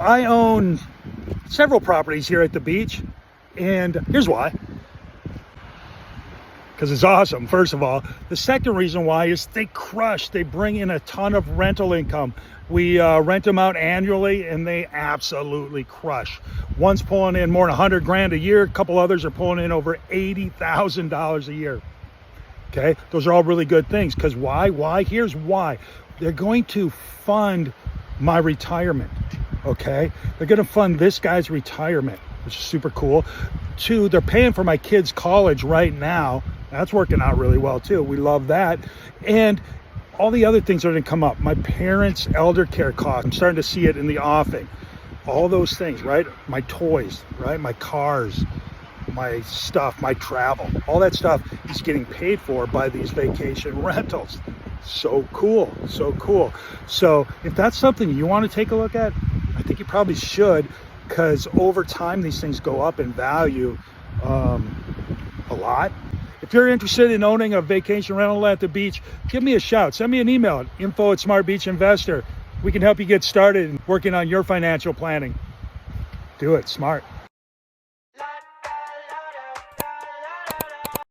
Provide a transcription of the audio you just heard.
I own several properties here at the beach, and here's why. Because it's awesome, first of all. The second reason why is they bring in a ton of rental income. We rent them out annually, and they absolutely crush. One's pulling in more than 100 grand a year. A couple others are pulling in over $80,000 a year. Okay, those are all really good things. Because why? Here's why. They're going to fund my retirement. Okay, they're going to fund this guy's retirement, which is super cool. Two, they're paying for my kids' college right now. That's working out really well too. We love that. And all the other things are going to come up. My parents' elder care costs, I'm starting to see it in the offing. All those things, right? My toys, right? My cars, my stuff, my travel, all that stuff is getting paid for by these vacation rentals. So cool, so cool. So if that's something you want to take a look at, I think you probably should, because over time these things go up in value a lot. If you're interested in owning a vacation rental at the beach, give me a shout. Send me an email at info@smartbeachinvestor. We can help you get started in working on your financial planning. Do it smart.